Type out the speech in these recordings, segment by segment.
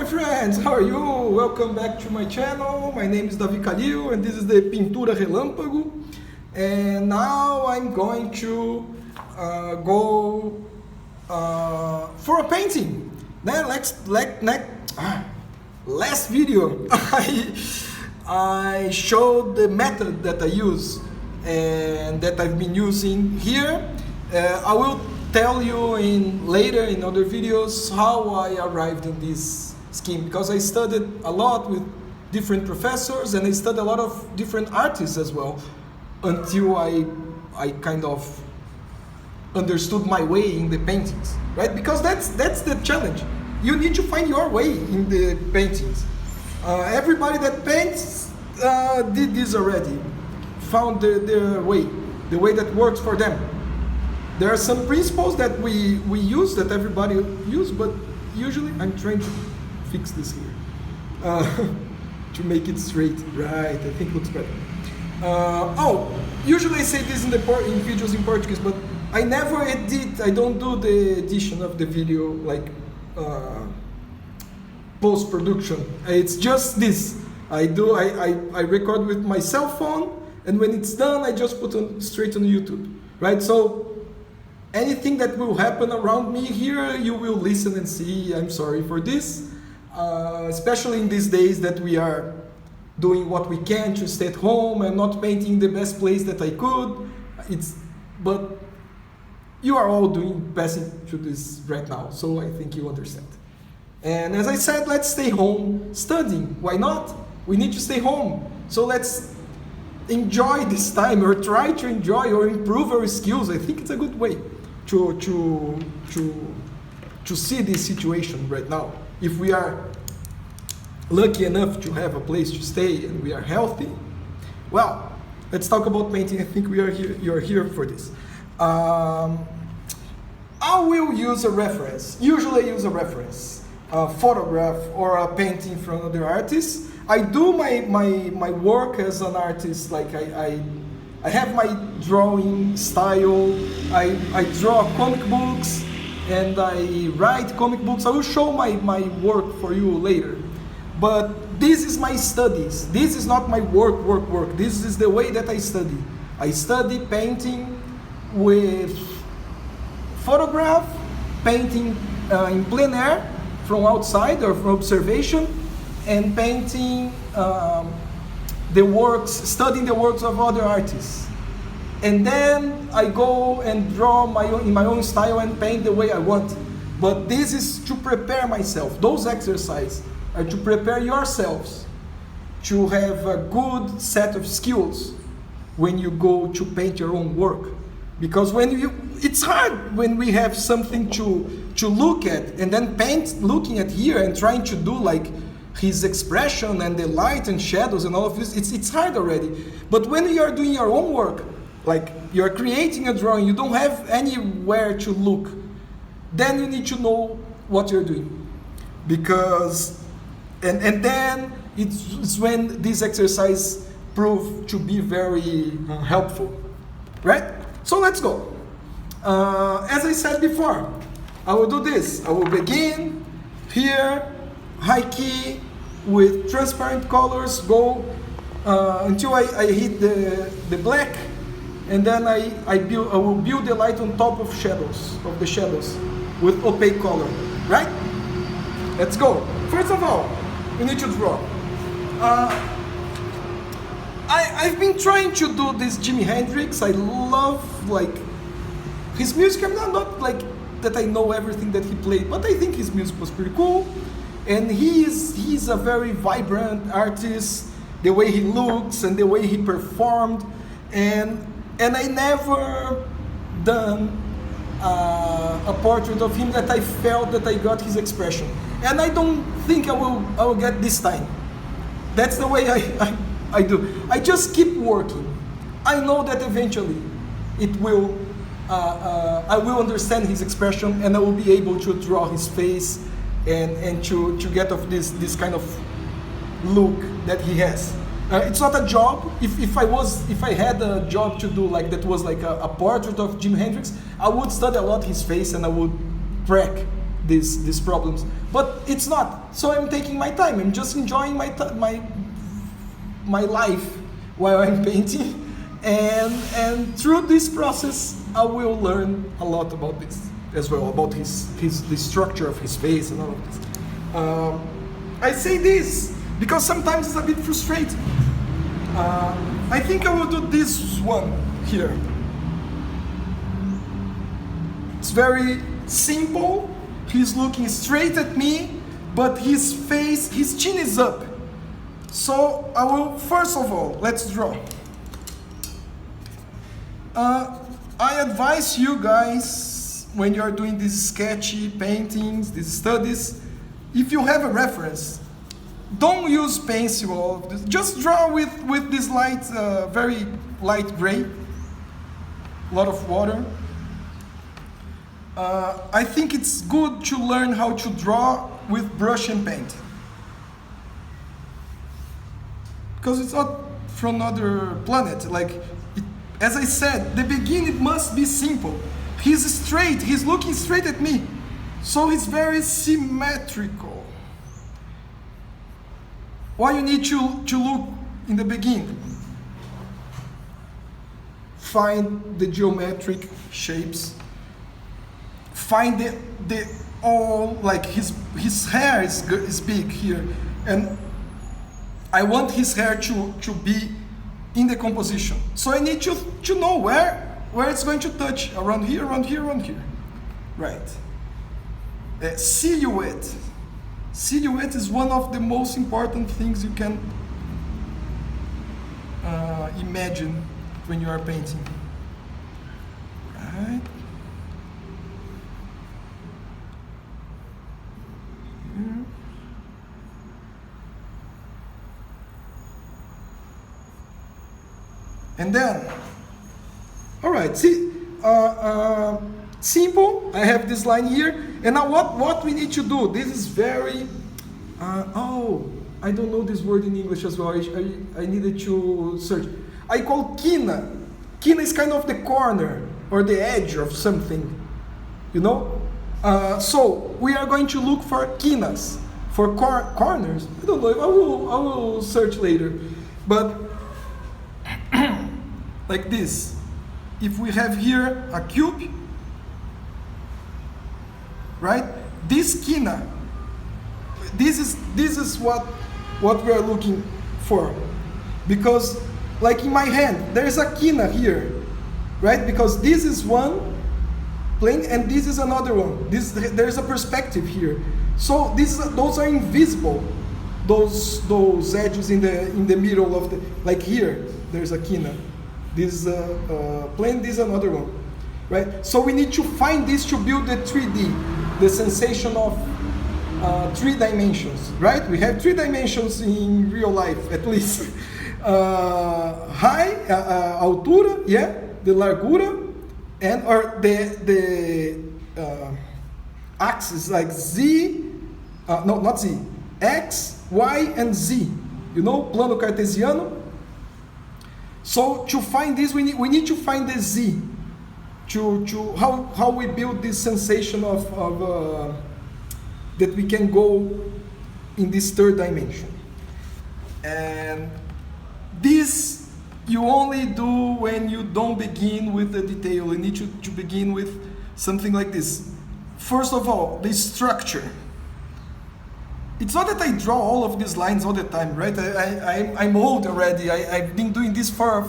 friends, how are you? Welcome back to my channel. My name is Davi Kalil and this is the Pintura Relâmpago. And now I'm going to go for a painting. Last video I showed the method that I use and that I've been using here. I will tell you later in other videos how I arrived in this scheme, because I studied a lot with different professors and I studied a lot of different artists as well until I kind of understood my way in the paintings, right? Because that's the challenge. You need to find your way in the paintings. Everybody that paints did this already, found their way, the way that works for them. There are some principles that we use, that everybody use, but usually I'm trying to fix this here to make it straight. Right, I think it looks better. Usually I say this in videos in Portuguese, but I never edit. I don't do the edition of the video like post-production. It's just this. I record with my cell phone, and when it's done, I just put it straight on YouTube. Right, so anything that will happen around me here, you will listen and see. I'm sorry for this, especially in these days that we are doing what we can to stay at home and not painting the best place that I could. But you are all passing through this right now, so I think you understand. And as I said, let's stay home studying. Why not? We need to stay home. So let's enjoy this time, or try to enjoy or improve our skills. I think it's a good way to see this situation right now. If we are lucky enough to have a place to stay and we are healthy, well, let's talk about painting. I think you're here for this. I will use a reference. Usually I use a reference, a photograph or a painting from other artists. I do my work as an artist, like I have my drawing style. I draw comic books and I write comic books. I will show my work for you later. But this is my studies. This is not my work. This is the way that I study. I study painting with photograph, painting in plein air from outside or from observation, and painting studying the works of other artists. And then I go and draw in my own style and paint the way I want. But this is to prepare myself. Those exercises are to prepare yourselves to have a good set of skills when you go to paint your own work. Because it's hard when we have something to look at and then paint looking at here and trying to do like his expression and the light and shadows and all of this. It's hard already. But when you are doing your own work, like you're creating a drawing, you don't have anywhere to look, then you need to know what you're doing. Because and then it's when this exercise prove to be very helpful, right? So let's go. As I said before, I will do this. I will begin here, high key, with transparent colors, go until I hit the black, and then I will build the light on top of the shadows with opaque color, right? Let's go. First of all, we need to draw. I've been trying to do this Jimi Hendrix. I love his music. I'm not like that I know everything that he played, but I think his music was pretty cool. And he's a very vibrant artist, the way he looks and the way he performed. And I never done a portrait of him that I felt that I got his expression. And I don't think I will get this time. That's the way I do. I just keep working. I know that eventually it will. I will understand his expression and I will be able to draw his face and to get off this kind of look that he has. It's not a job. If I had a job to do like that was like a portrait of Jimi Hendrix, I would study a lot his face and I would crack these problems. But it's not. So I'm taking my time. I'm just enjoying my life while I'm painting. And through this process, I will learn a lot about this as well, about the structure of his face and all of this. I say this because sometimes it's a bit frustrating. I think I will do this one here. It's very simple. He's looking straight at me, but his chin is up. So I will, first of all, let's draw. I advise you guys, when you are doing these sketchy paintings, these studies, if you have a reference, don't use pencil. Just draw with this light, very light gray, a lot of water. I think it's good to learn how to draw with brush and paint, because it's not from another planet. Like, as I said, the beginning it must be simple. He's straight, he's looking straight at me, so it's very symmetrical. What you need to look in the beginning? Find the geometric shapes. Find the all, like his hair is big here, and I want his hair to be in the composition. So I need to know where it's going to touch, around here, around here, around here. Right. Silhouette. Silhouette is one of the most important things you can imagine when you are painting. Right. Here. And then, all right, see, simple, I have this line here, and now what we need to do, this is very, I don't know this word in English as well, I needed to search. I call quina. Quina is kind of the corner, or the edge of something, you know? So, we are going to look for quinas, for corners, I don't know, I will search later, but like this. If we have here a cube, right? This quina, this is what we are looking for, because like in my hand, there is a quina here, right? Because this is one plane and this is another one. There is a perspective here, so those are invisible. Those edges in the middle of the, like here, there's a quina. This plane, this is another one, right? So we need to find this to build the 3D, the sensation of 3 dimensions, right? We have 3 dimensions in real life, at least. Height, altura, yeah, the largura, and or the axis, like Z, no, not Z, X, Y, and Z. You know, plano cartesiano. So to find this, we need to find the Z, to how we build this sensation of that we can go in this 3rd dimension. And this you only do when you don't begin with the detail. You need to begin with something like this. First of all, the structure. It's not that I draw all of these lines all the time, right? I'm old already. I've been doing this for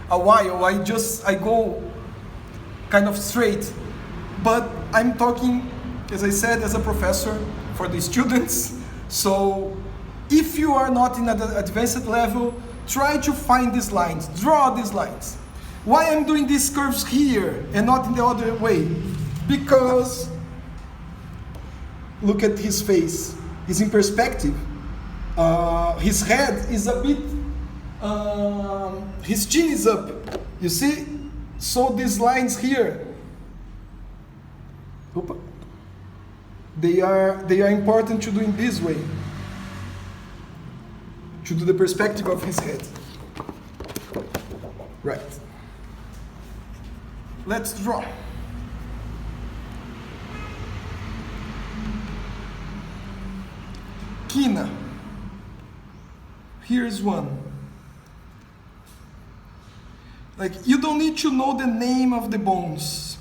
a while. I go kind of straight. But I'm talking, as I said, as a professor for the students. So if you are not in an advanced level, try to find these lines, draw these lines. Why I'm doing these curves here and not in the other way? Because look at his face. He's in perspective. His head is a bit, his chin is up, you see? So these lines here, they are important to do in this way, to do the perspective of his head. Right. Let's draw. esquina. Here's one. Like, you don't need to know the name of the bones,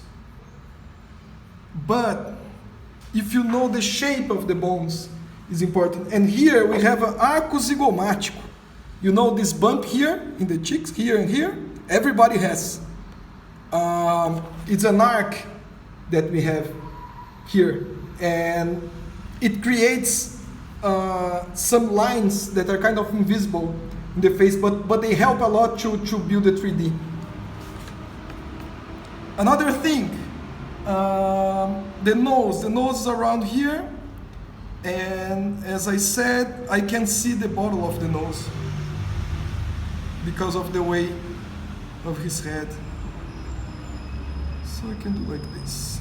but if you know the shape of the bones, is important. And here we have an arco zigomático. You know this bump here in the cheeks, here and here? Everybody has. It's an arc that we have here, and it creates some lines that are kind of invisible in the face, but they help a lot to build the 3D. Another thing, the nose is around here, and as I said, I can see the bottom of the nose because of the way of his head. So I can do like this.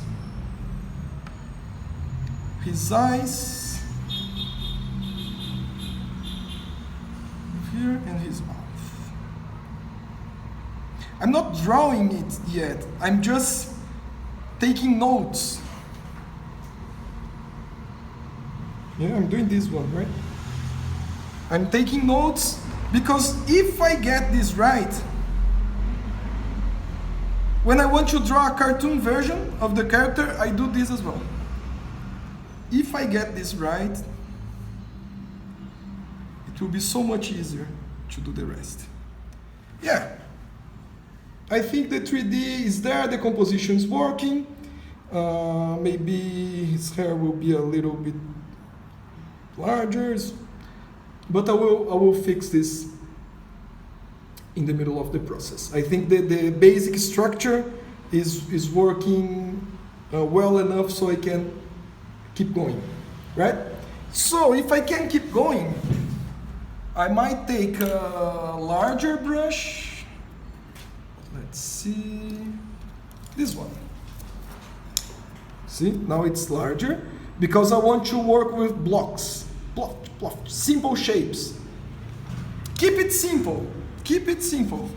His eyes here and his mouth. I'm not drawing it yet. I'm just taking notes. Yeah, I'm doing this one, right? I'm taking notes because if I get this right, when I want to draw a cartoon version of the character, I do this as well. If I get this right, it will be so much easier to do the rest. Yeah, I think the 3D is there, the composition is working. Maybe his hair will be a little bit larger, but I will fix this in the middle of the process. I think that the basic structure is working well enough so I can keep going, right? So if I can keep going, I might take a larger brush. Let's see, this one. See, now it's larger because I want to work with blocks, simple shapes. Keep it simple. Keep it simple.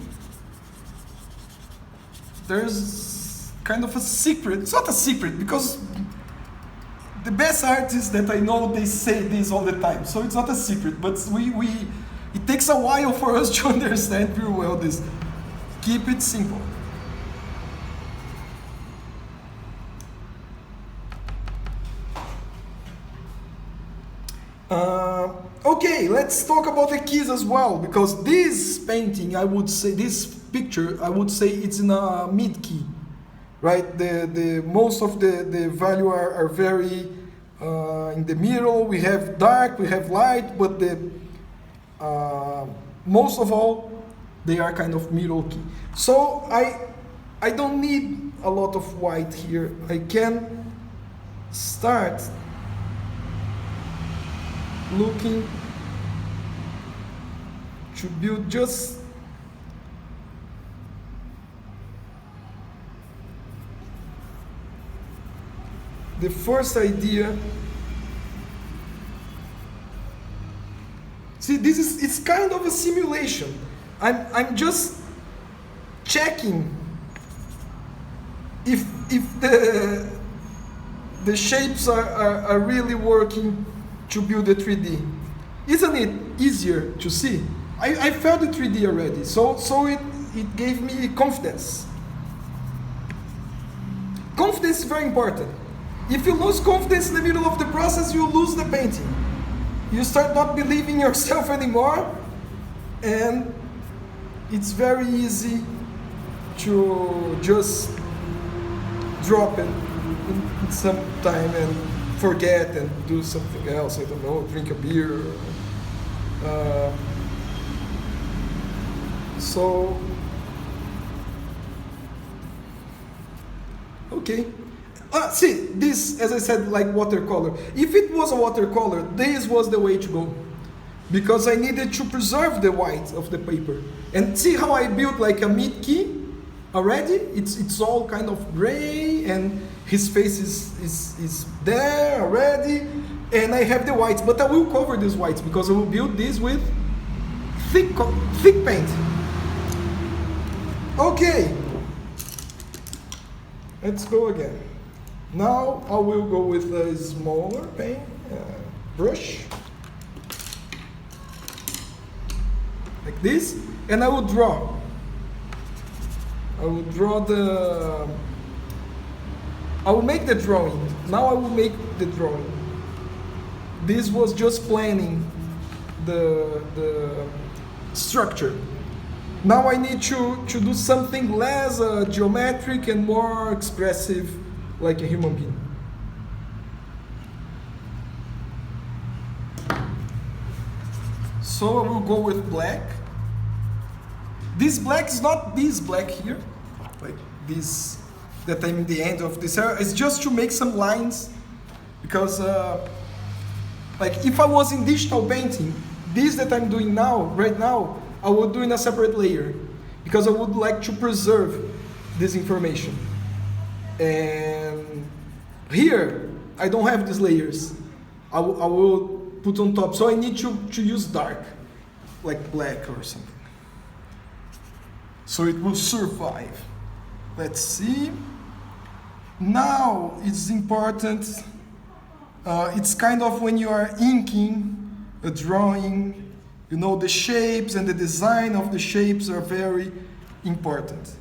There's kind of a secret. It's not a secret because the best artists that I know, they say this all the time. So it's not a secret, but it takes a while for us to understand very well this. Keep it simple. Okay, let's talk about the keys as well, because this painting, I would say, this picture, I would say it's in a mid key, right? The most of the value are very in the middle. We have dark, we have light, but the most of all, they are kind of middle key. So I don't need a lot of white here. I can start looking to build just the first idea. See, this is, it's kind of a simulation. I'm just checking if the shapes are really working to build the 3D. Isn't it easier to see? I felt the 3D already, so it gave me confidence. Confidence is very important. If you lose confidence in the middle of the process, you lose the painting. You start not believing yourself anymore, and it's very easy to just drop it in some time and forget and do something else. I don't know, drink a beer. So, okay. See, this, as I said, like watercolor. If it was a watercolor, this was the way to go, because I needed to preserve the white of the paper. And see how I built like a mid key already? It's all kind of gray, and his face is there already, and I have the whites, but I will cover these whites because I will build this with thick paint. Okay, let's go again. Now I will go with a smaller paint brush. this, and I will draw. I will make the drawing. Now I will make the drawing. This was just planning the structure. Now I need to do something less geometric and more expressive, like a human being. So I will go with black. This black is not this black here, like this that I'm in the end of this area. It's just to make some lines, because like if I was in digital painting, this that I'm doing now, right now, I would do in a separate layer, because I would like to preserve this information. And here, I don't have these layers. I will put on top, so I need to use dark, like black or something. So it will survive. Let's see. Now it's important, it's kind of when you are inking a drawing, you know, the shapes and the design of the shapes are very important.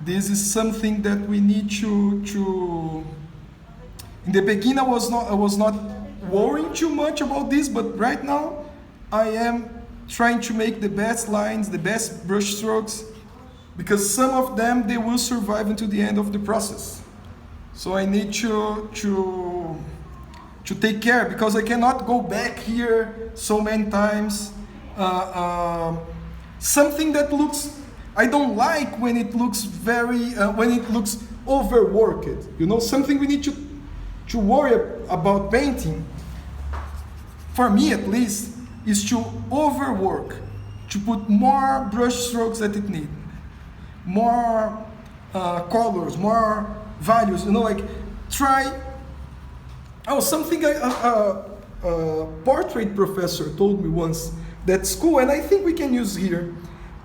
This is something that we need to in the beginning I was not worrying too much about this, but right now I am trying to make the best lines, the best brush strokes, because some of them they will survive until the end of the process. So I need to take care, because I cannot go back here so many times. Something that looks, I don't like when it looks very, when it looks overworked. You know, something we need to worry about painting, for me at least, is to overwork, to put more brush strokes that it needs, more colors, more values, you know, like try. Oh, something a portrait professor told me once that school, and I think we can use here,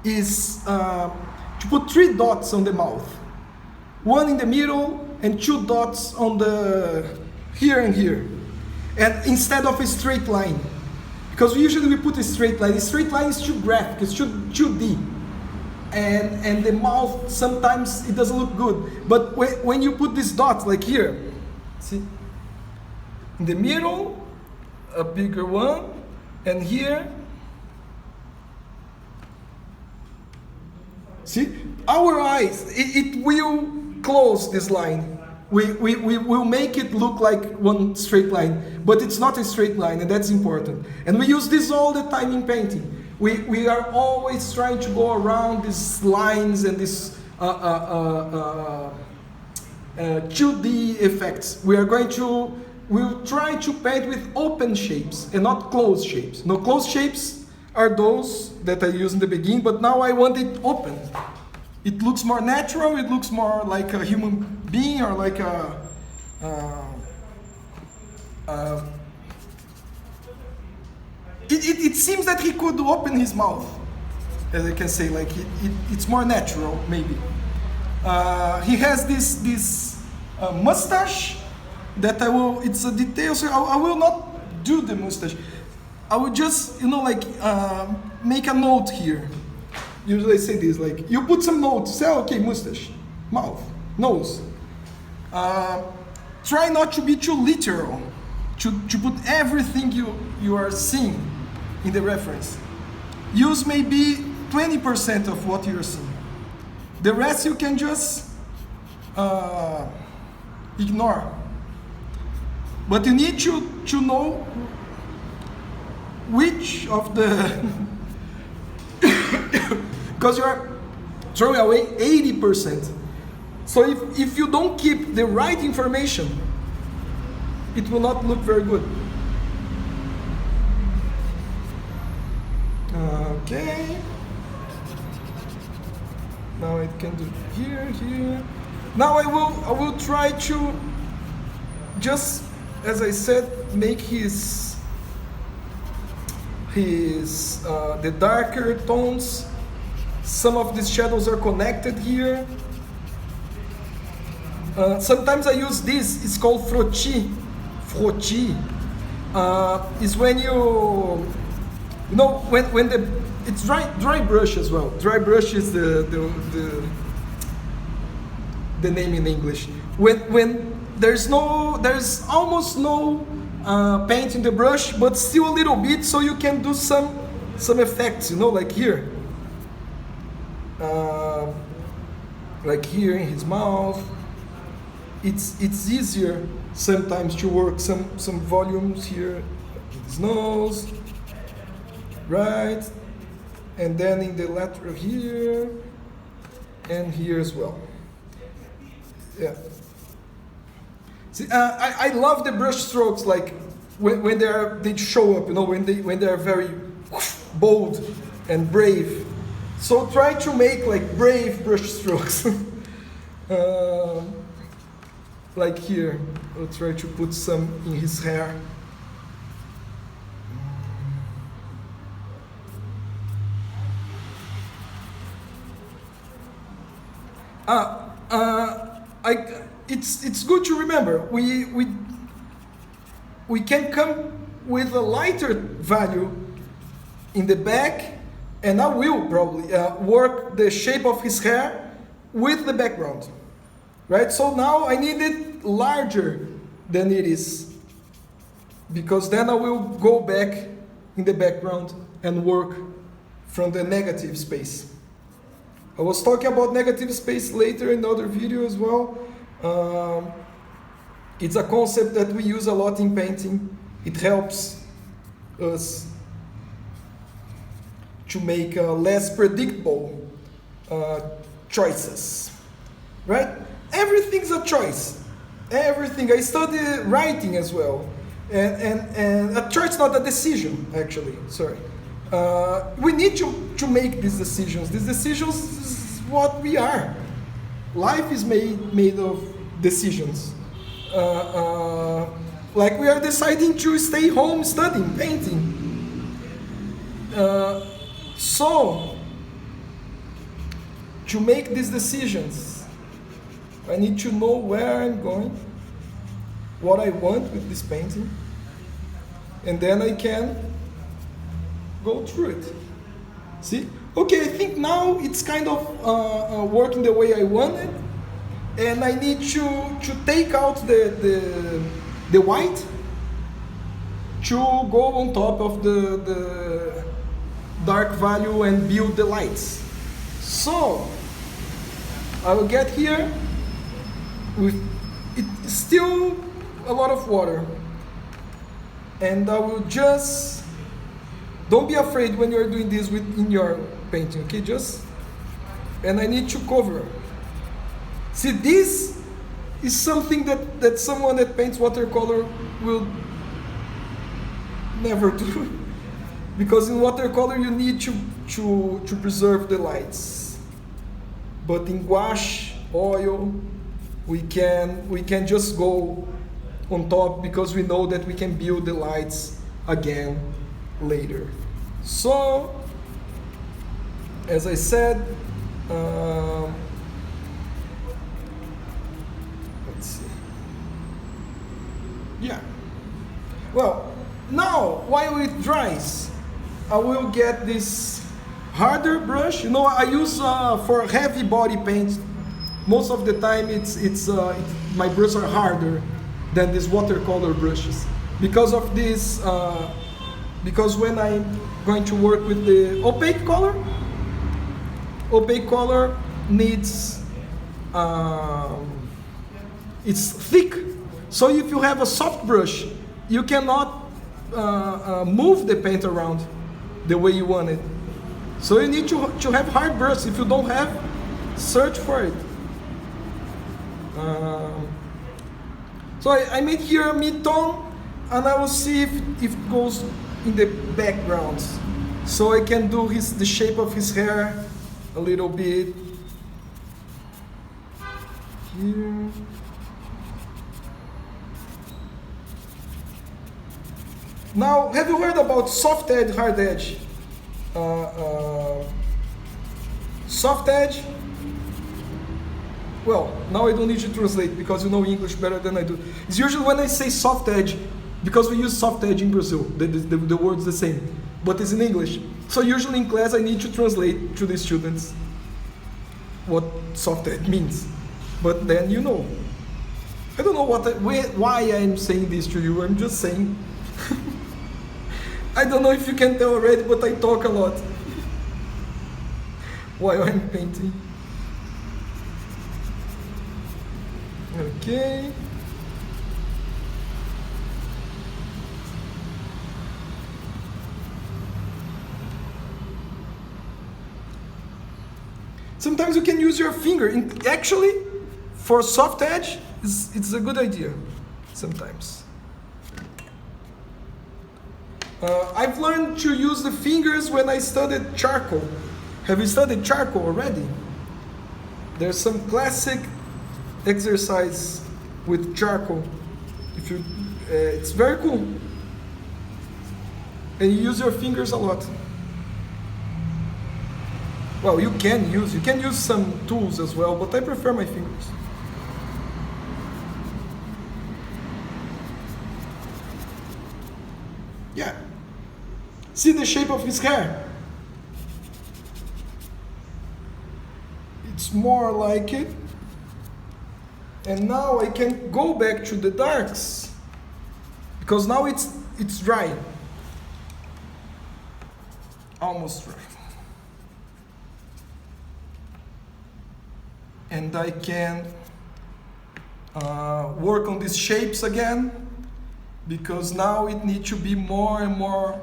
is to put 3 dots on the mouth, 1 in the middle and 2 dots on the here and here, and instead of a straight line, because usually we put a straight line. A straight line is too graphic, it's too 2D. And the mouth, sometimes it doesn't look good. But when you put these dots, like here, see? In the middle, a bigger one, and here. See? Our eyes, it will close this line. We will make it look like one straight line, but it's not a straight line, and that's important. And we use this all the time in painting. We are always trying to go around these lines and these 2D effects. We'll try to paint with open shapes and not closed shapes. No, closed shapes are those that I used in the beginning, but now I want it open. It looks more natural, it looks more like a human being, or like it seems that he could open his mouth, as I can say, like it's more natural, maybe. He has this mustache that it's a detail, so I will not do the mustache. I will just, you know, like make a note here. Usually I say this, like, you put some notes, say, okay, mustache, mouth, nose. Try not to be too literal, to put everything you are seeing in the reference. Use maybe 20% of what you're seeing. The rest you can just ignore. But you need to know which of the because you are throwing away 80%. So if you don't keep the right information, it will not look very good. Okay. Now I can do here. Now I will try to just, as I said, make the darker tones. Some of these shadows are connected here. Sometimes I use this. It's called frottis. Frottis is when you know when it's dry brush as well. Dry brush is the name in English. When there's almost no paint in the brush, but still a little bit, so you can do some effects, you know, like here. Like here in his mouth. It's easier sometimes to work some volumes here in his nose, right? And then in the lateral here, and here as well. Yeah. See, I love the brush strokes, like when they show up, you know, when they are very bold and brave. So try to make like brave brush strokes. Like here, I'll try to put some in his hair. It's good to remember, we can come with a lighter value in the back, and I will probably work the shape of his hair with the background, right? So now I need it larger than it is, because then I will go back in the background and work from the negative space. I was talking about negative space later in another video as well. It's a concept that we use a lot in painting. It helps us to make less predictable choices, right? Everything's a choice. Everything. I study writing as well, and a choice, not a decision, actually. Sorry. We need to make these decisions. These decisions is what we are. Life is made of decisions. Like we are deciding to stay home studying, painting. So, to make these decisions, I need to know where I'm going, what I want with this painting, and then I can go through it. See? Okay, I think now it's kind of working the way I wanted, and I need to take out the white to go on top of the dark value and build the lights. So I will get here with it's still a lot of water, and I will just, don't be afraid when you're doing this in your painting, okay? And I need to cover. See, this is something that someone that paints watercolor will never do. Because in watercolor you need to preserve the lights. But in gouache, oil, we can just go on top, because we know that we can build the lights again later. So, as I said, let's see. Yeah. Well, now while it dries, I will get this harder brush. You know, I use for heavy body paint. Most of the time, my brushes are harder than these watercolor brushes because of this. Because when I'm going to work with the opaque color needs, it's thick. So if you have a soft brush, you cannot move the paint around the way you want it. So you need to have hard brush. If you don't have, search for it. So I made here a mid-tone, and I will see if it goes in the background, so I can do the shape of his hair a little bit here. Now, have you heard about soft edge, hard edge? Soft edge. Well, now I don't need to translate because you know English better than I do. It's usually when I say soft edge, because we use soft edge in Brazil, the word's the same, but it's in English. So usually in class I need to translate to the students what soft edge means. But then you know. I don't know why I'm saying this to you, I'm just saying. I don't know if you can tell already, but I talk a lot while I'm painting. Okay. Sometimes you can use your finger. Actually, for soft edge, it's a good idea. Sometimes. I've learned to use the fingers when I studied charcoal. Have you studied charcoal already? There's some classic exercise with charcoal. It's very cool. And you use your fingers a lot. Well, you can use some tools as well, but I prefer my fingers. Yeah. See the shape of his hair? It's more like it. And now I can go back to the darks because now it's dry. Almost dry. And I can work on these shapes again because now it needs to be more and more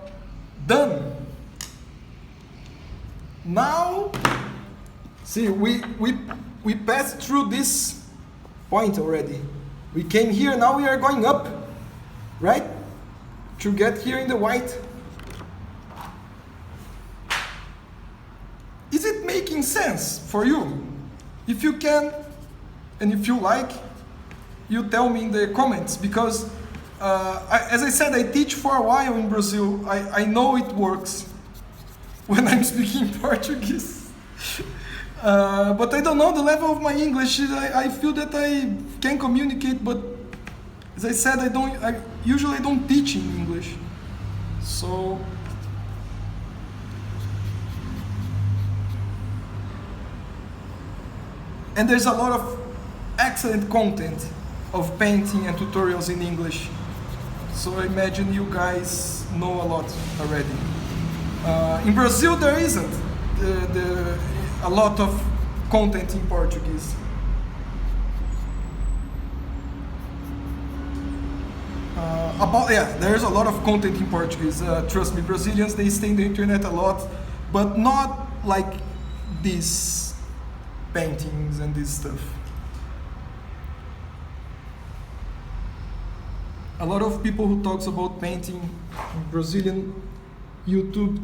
done. Now, see, we passed through this point already. We came here, now we are going up, right? To get here in the white. Is it making sense for you? If you can, and if you like, you tell me in the comments, because as I said, I teach for a while in Brazil. I know it works when I'm speaking Portuguese. But I don't know the level of my English. I feel that I can communicate, but as I said, I usually don't teach in English. So and there's a lot of excellent content of painting and tutorials in English. So I imagine you guys know a lot already. In Brazil, there isn't a lot of content in Portuguese. There's a lot of content in Portuguese. Trust me, Brazilians, they stay on the internet a lot, but not like these paintings and this stuff. A lot of people who talks about painting in Brazilian YouTube,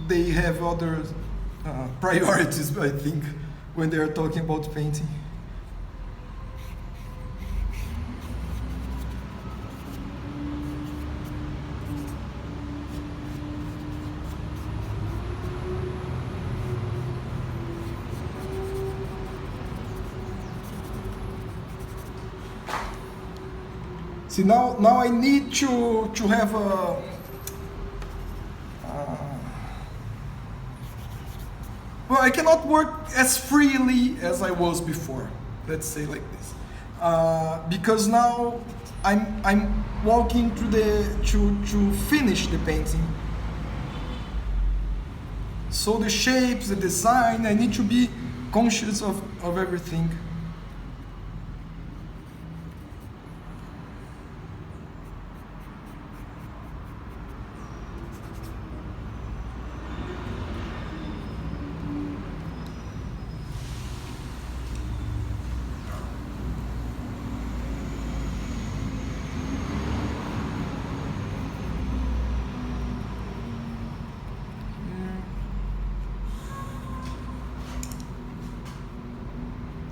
they have other priorities, I think, when they are talking about painting. See, now I need to have a well, I cannot work as freely as I was before. Let's say like this, because now I'm walking to finish the painting. So the shapes, the design, I need to be conscious of everything.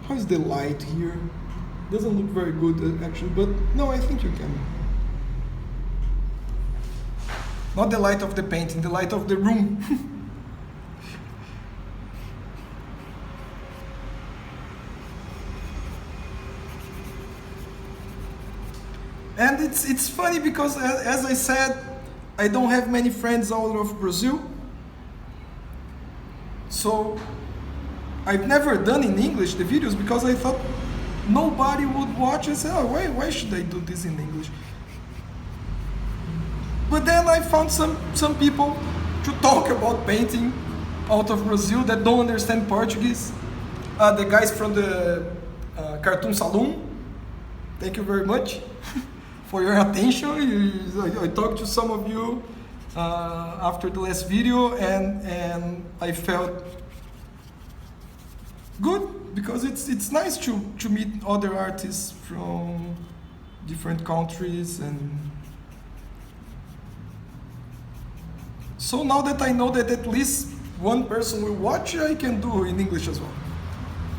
How is the light here? Doesn't look very good actually, but no, I think you can. Not the light of the painting, the light of the room. And it's funny because as I said, I don't have many friends out of Brazil. So I've never done in English the videos because I thought nobody would watch and say, oh, why should I do this in English? But then I found some people to talk about painting out of Brazil that don't understand Portuguese. The guys from the Cartoon Saloon, thank you very much for your attention. I talked to some of you after the last video, and I felt good because it's nice to meet other artists from different countries. And so now that I know that at least one person will watch, I can do in English as well.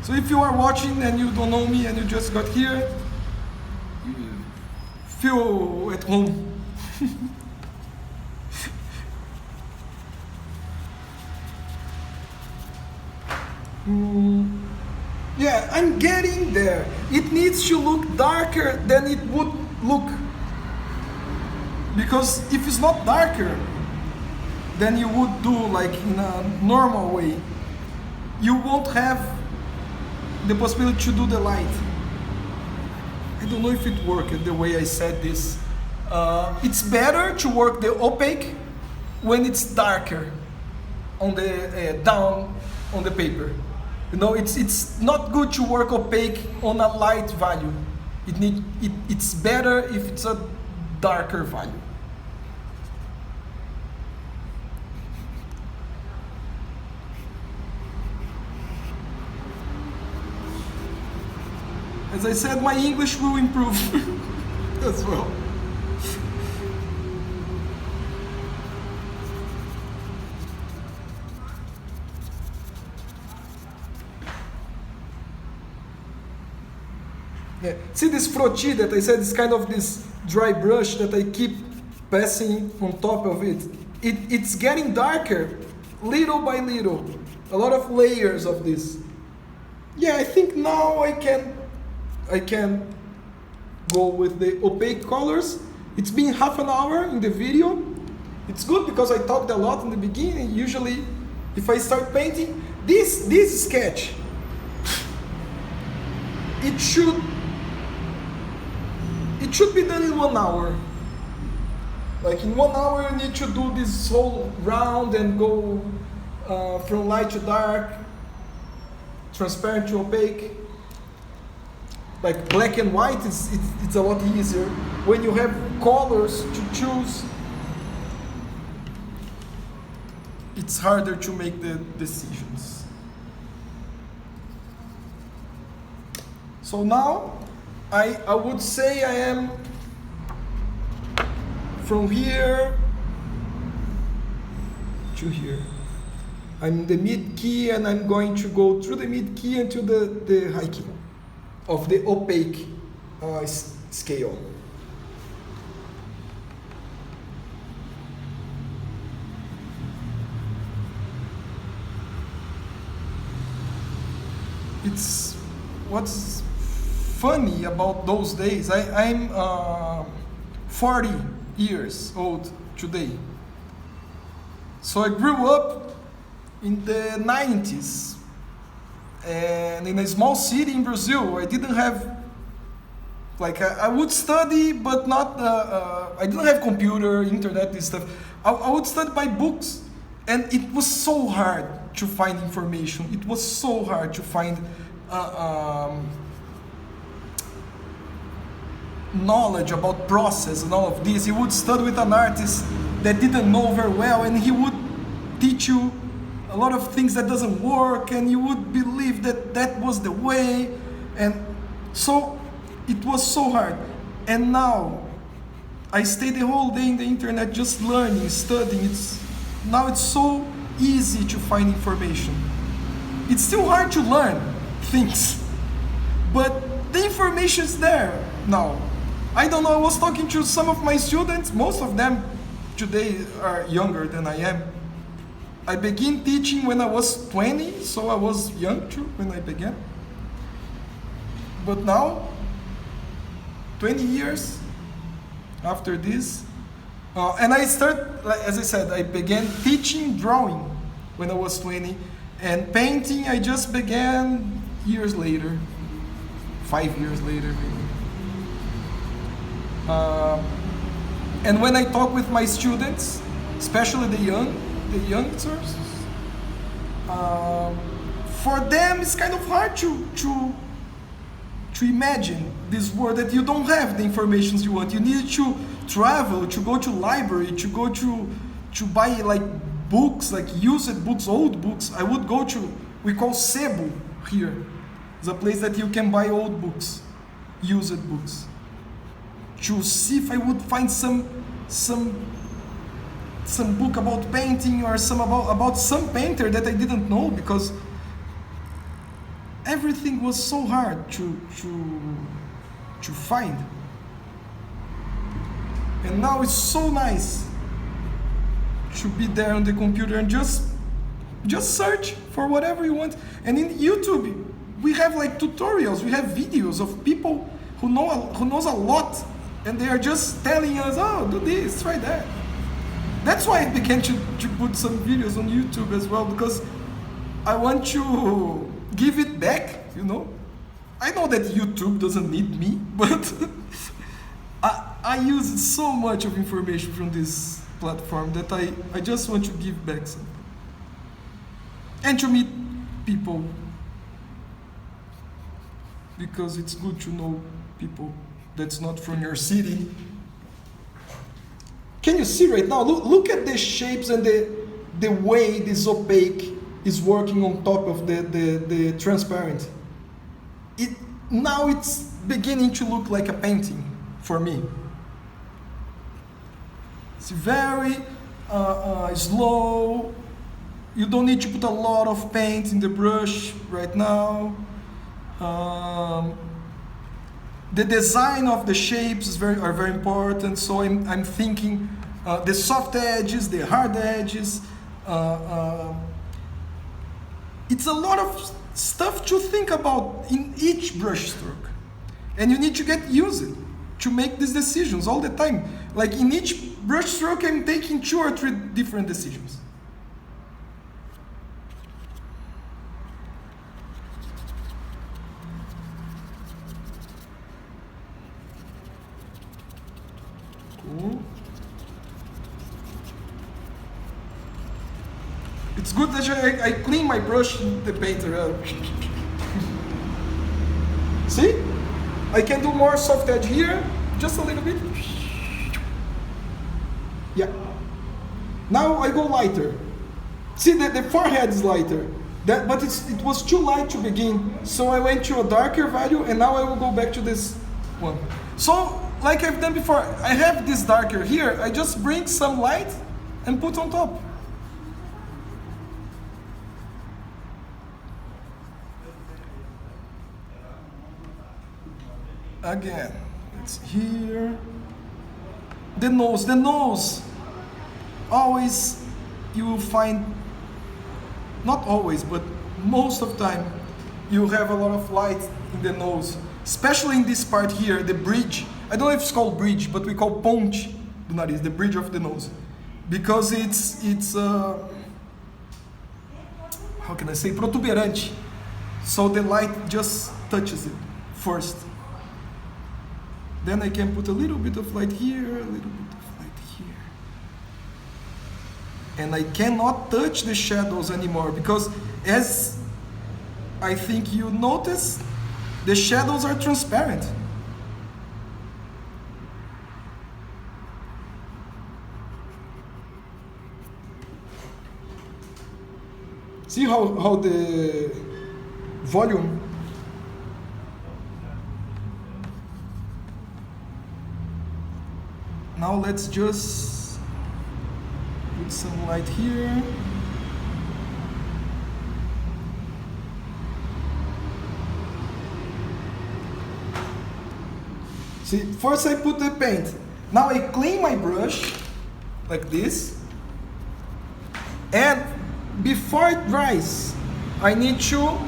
So if you are watching and you don't know me and you just got here, feel at home. Yeah, I'm getting there. It needs to look darker than it would look. Because if it's not darker than you would do like in a normal way, you won't have the possibility to do the light. I don't know if it worked the way I said this. It's better to work the opaque when it's darker on the down on the paper. You know, it's not good to work opaque on a light value. It's better if it's a darker value. As I said, my English will improve as well. Yeah. See this frottis that I said, it's kind of this dry brush that I keep passing on top of it. It's getting darker, little by little. A lot of layers of this. Yeah, I think now I can go with the opaque colors. It's been half an hour in the video. It's good because I talked a lot in the beginning. Usually, if I start painting, this sketch, it should be done in 1 hour. Like in 1 hour, you need to do this whole round and go from light to dark, transparent to opaque. Like black and white, it's a lot easier. When you have colors to choose, it's harder to make the decisions. So now, I would say I am from here to here. I'm in the mid key and I'm going to go through the mid key into the high key of the opaque scale. It's what's funny about those days. I'm 40 years old today. So I grew up in the 90s and in a small city in Brazil. I didn't have, like, I would study, but not, I didn't have computer, internet, this stuff. I would study by books, and it was so hard to find information. It was so hard to find knowledge about process and all of this. You would study with an artist that didn't know very well, and he would teach you a lot of things that doesn't work, and you would believe that that was the way, and so it was so hard. And now I stay the whole day in the internet just learning, studying. Now it's so easy to find information. It's still hard to learn things, but the information is there now. I don't know, I was talking to some of my students, most of them today are younger than I am. I began teaching when I was 20, so I was young too when I began. But now, 20 years after this, And I start, like, as I said, I began teaching drawing when I was 20, and painting I just began years later, 5 years later maybe. And when I talk with my students, especially the youngsters, for them it's kind of hard to imagine this world that you don't have the information you want. You need to travel, to go to library, to go to buy like books, like used books, old books. I would go to, we call sebo here. It's a place that you can buy old books, used books, to see if I would find some book about painting or some about some painter that I didn't know, because everything was so hard to find. And now it's so nice to be there on the computer and just search for whatever you want. And in YouTube, we have like tutorials, we have videos of people who knows a lot, and they are just telling us, oh, do this, try that. That's why I began to put some videos on YouTube as well, because I want to give it back, you know. I know that YouTube doesn't need me, but I use so much of information from this platform that I just want to give back something. And to meet people, because it's good to know people that's not from your city. Can you see right now? Look at the shapes and the way this opaque is working on top of the transparent. Now it's beginning to look like a painting for me. It's very slow. You don't need to put a lot of paint in the brush right now. The design of the shapes are very important. So I'm thinking the soft edges, the hard edges. It's a lot of stuff to think about in each brush stroke, and you need to get used to make these decisions all the time. Like in each brush stroke, I'm taking 2 or 3 different decisions. Cool. It's good that I clean my brush, the painter out. See? I can do more soft edge here, just a little bit. Yeah. Now I go lighter. See, the forehead is lighter. But it was too light to begin, so I went to a darker value, and now I will go back to this one. So, like I've done before, I have this darker here, I just bring some light and put on top. Again, it's here. The nose. Always you will find, not always, but most of the time, you have a lot of light in the nose. Especially in this part here, the bridge. I don't know if it's called bridge, but we call ponte do nariz, the bridge of the nose. Because it's how can I say, protuberante. So the light just touches it first. Then I can put a little bit of light here, a little bit of light here. And I cannot touch the shadows anymore, because as I think you notice, the shadows are transparent. See how the volume. Now let's just put some light here. See, first I put the paint. Now I clean my brush like this. And before it dries, I need to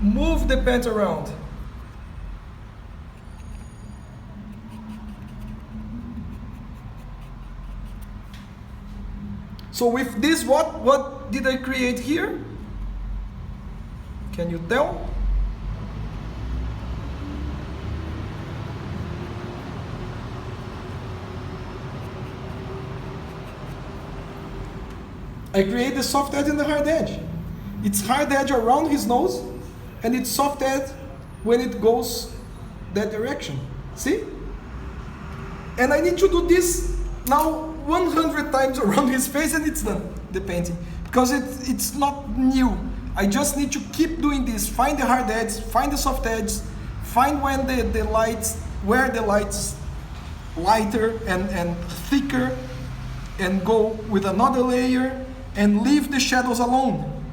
move the paint around. So with this, what did I create here? Can you tell? I create the soft edge and the hard edge. It's hard edge around his nose, and it's soft edge when it goes that direction. See? And I need to do this now 100 times around his face, and it's done, the painting. Because it's not new. I just need to keep doing this. Find the hard edge, find the soft edge, find when the lights, where the lights lighter and thicker, and go with another layer, and leave the shadows alone.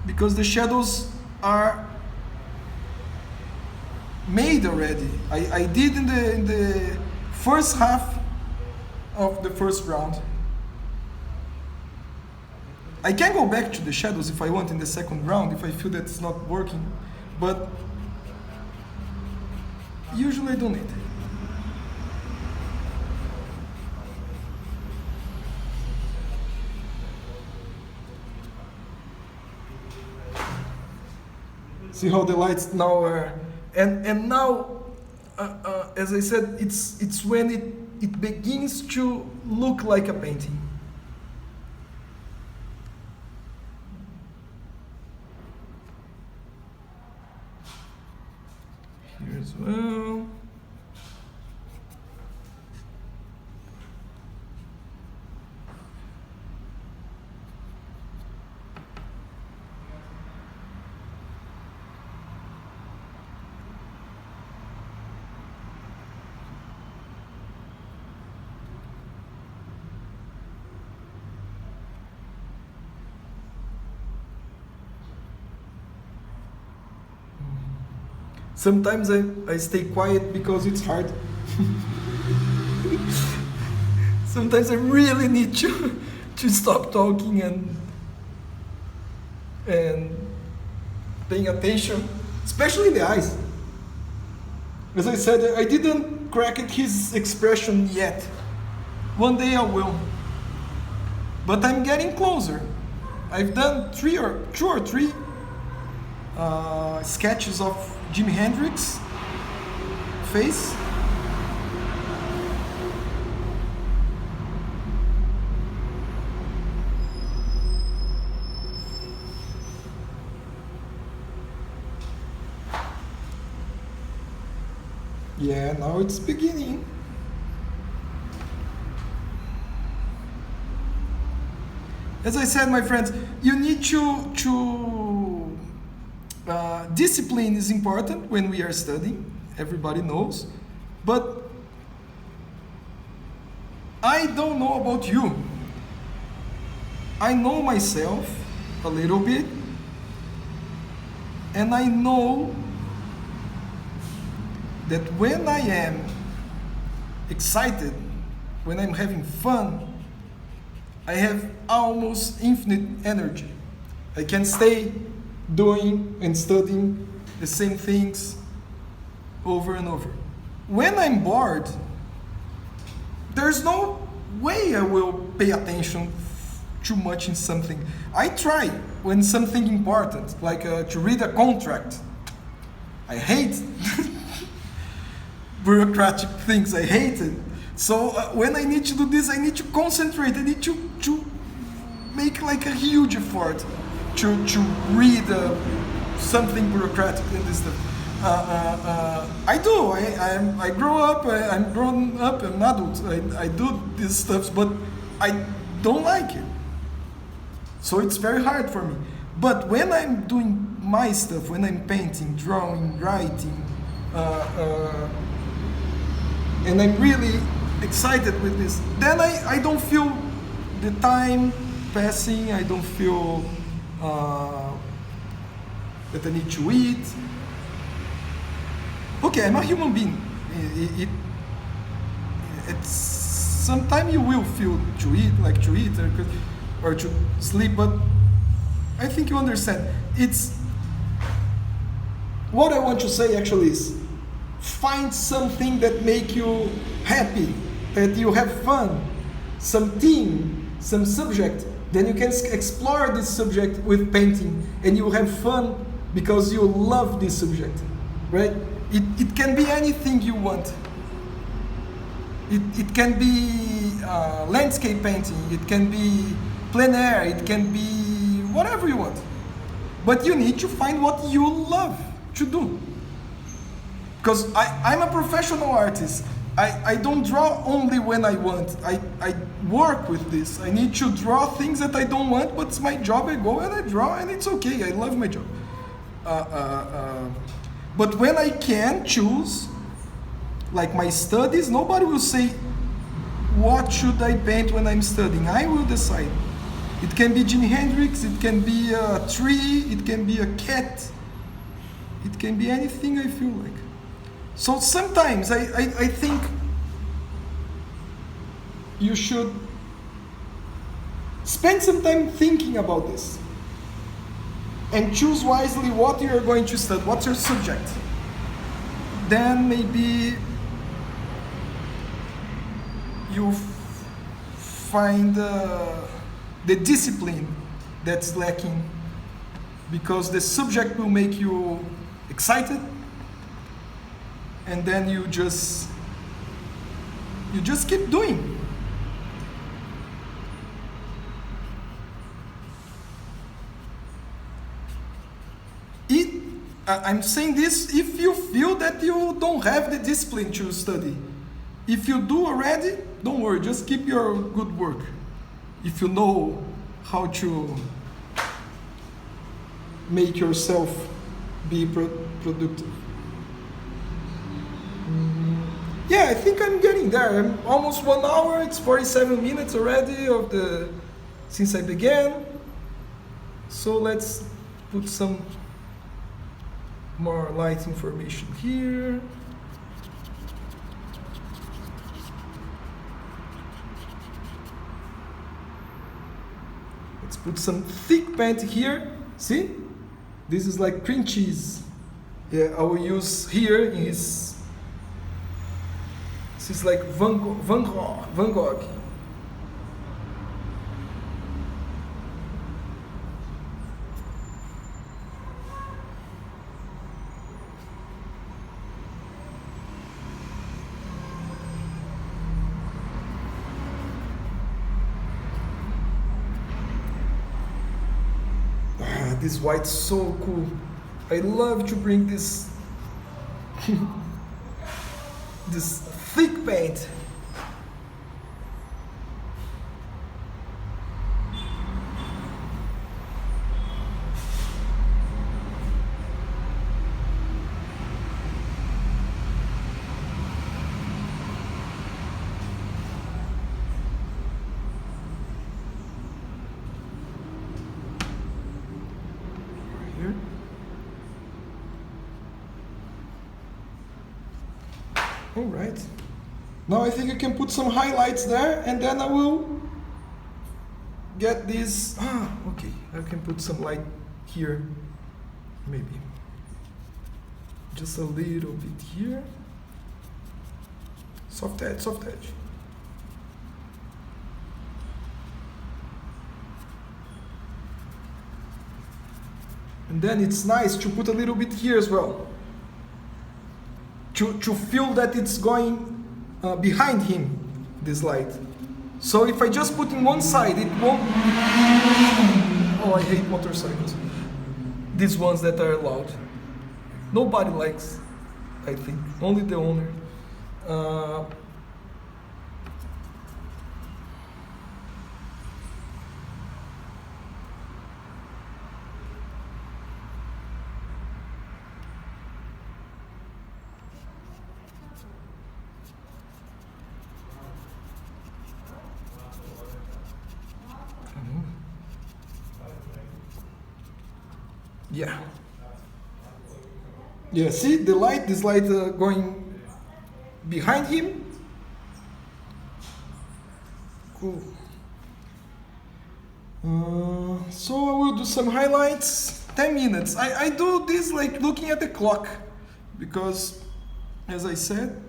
Because the shadows are made already. I did in the first half of the first round. I can go back to the shadows if I want in the second round, if I feel that it's not working, but usually I don't need. See how the lights now are, and now, as I said, it's when it begins to look like a painting. Here as well. Sometimes I stay quiet because it's hard. Sometimes I really need to stop talking and paying attention, especially in the eyes. As I said, I didn't crack his expression yet. One day I will. But I'm getting closer. I've done two or three sketches of Jimi Hendrix face. Yeah, now it's beginning. As I said, my friends, you need to discipline is important when we are studying. Everybody knows. But I don't know about you. I know myself a little bit. And I know that when I am excited, when I'm having fun, I have almost infinite energy. I can stay doing and studying the same things over and over. When I'm bored, there's no way I will pay attention too much in something. I try when something important, like to read a contract. I hate bureaucratic things, I hate it. So when I need to do this, I need to concentrate, I need to make like a huge effort to read something bureaucratic and this stuff. I do, I grow up, I'm grown up, I'm an adult, I do these stuff, but I don't like it. So it's very hard for me. But when I'm doing my stuff, when I'm painting, drawing, writing, and I'm really excited with this, then I don't feel the time passing, I don't feel that I need to eat. Okay, I'm a human being. It's sometimes you will feel to eat, like to eat or to sleep, but I think you understand. It's what I want to say actually is find something that make you happy, that you have fun, some theme, some subject, then you can explore this subject with painting, and you have fun because you love this subject, right? It can be anything you want. It can be landscape painting, it can be plein air, it can be whatever you want. But you need to find what you love to do. Because I'm a professional artist. I don't draw only when I want. I work with this. I need to draw things that I don't want, but it's my job. I go and I draw, and it's okay. I love my job. But when I can choose, like my studies, nobody will say, what should I paint when I'm studying? I will decide. It can be Jimi Hendrix, it can be a tree, it can be a cat. It can be anything I feel like. So sometimes I think you should spend some time thinking about this and choose wisely what you're going to study, what's your subject. Then maybe you find the discipline that's lacking, because the subject will make you excited, and then you just keep doing. I'm saying this if you feel that you don't have the discipline to study. If you do already, don't worry, just keep your good work. If you know how to make yourself be productive. Yeah, I think I'm getting there. I'm almost 1 hour, it's 47 minutes already since I began. So let's put some more light information here. Let's put some thick paint here. See? This is like cream cheese. Yeah, I will use here in his. This is like Van Gogh. This white's so cool. I love to bring this this thick paint. All right. Now I think you can put some highlights there, and then I will get this. Okay. I can put some light here, maybe. Just a little bit here. Soft edge, soft edge. And then it's nice to put a little bit here as well. To feel that it's going behind him, this light. So if I just put in one side, it won't. Oh, I hate motorcycles. These ones that are loud. Nobody likes, I think. Only the owner. Yeah. Yeah, see the light, this light going behind him. Cool. So I will do some highlights, 10 minutes. I do this like looking at the clock, because as I said,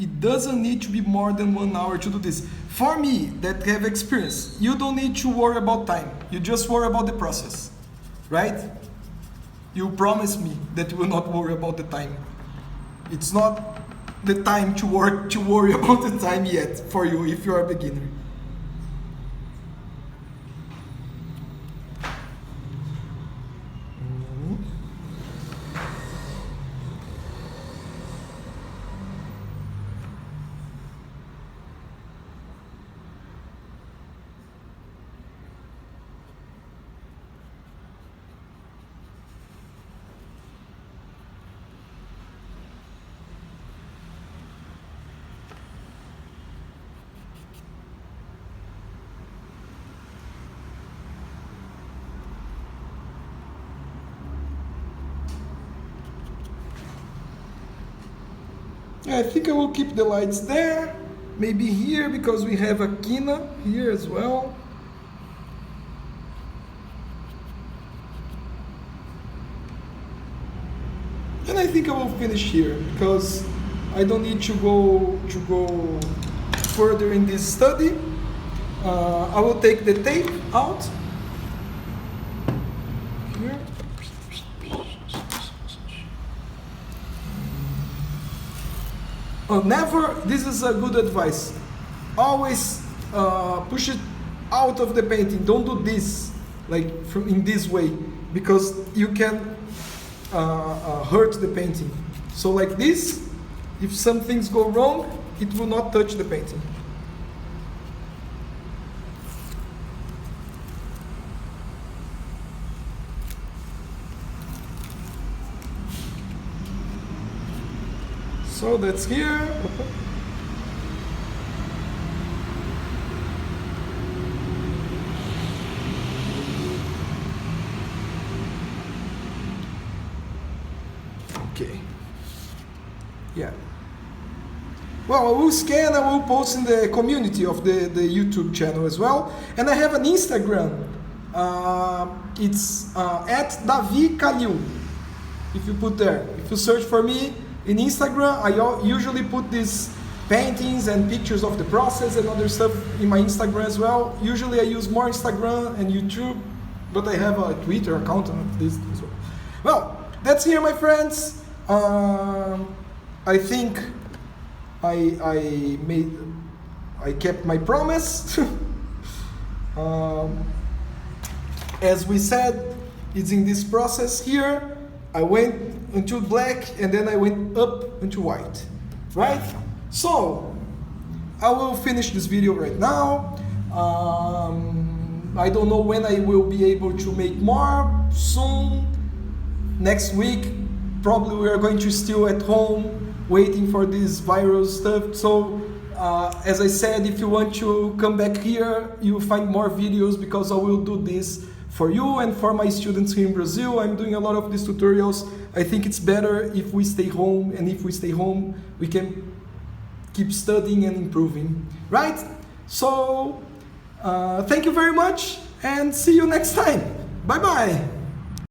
It doesn't need to be more than 1 hour to do this. For me, that have experience, you don't need to worry about time. You just worry about the process, right? You promise me that you will not worry about the time. It's not the time to worry about the time yet for you if you are a beginner. I think I will keep the lights there, maybe here because we have a quina here as well. And I think I will finish here because I don't need to go further in this study. I will take the tape out here. Never, this is a good advice, always push it out of the painting. Don't do this, like in this way, because you can hurt the painting. So like this, if some things go wrong, it will not touch the painting. So that's here. Okay. Yeah. Well, I will scan, I will post in the community of the YouTube channel as well. And I have an Instagram. It's at Davi Kalil. If you put there, if you search for me, in Instagram, I usually put these paintings and pictures of the process and other stuff in my Instagram as well. Usually I use more Instagram and YouTube, but I have a Twitter account and this as well. Well, that's here, my friends. I think I kept my promise. As we said, it's in this process here. I went into black and then I went up into white, right? So I will finish this video right now. I don't know when I will be able to make more. Soon, next week, probably we are going to still at home waiting for this virus stuff. So as I said, if you want to come back here, you will find more videos because I will do this for you and for my students here in Brazil. I'm doing a lot of these tutorials. I think it's better if we stay home, and if we stay home, we can keep studying and improving, right? So, thank you very much, and see you next time. Bye-bye.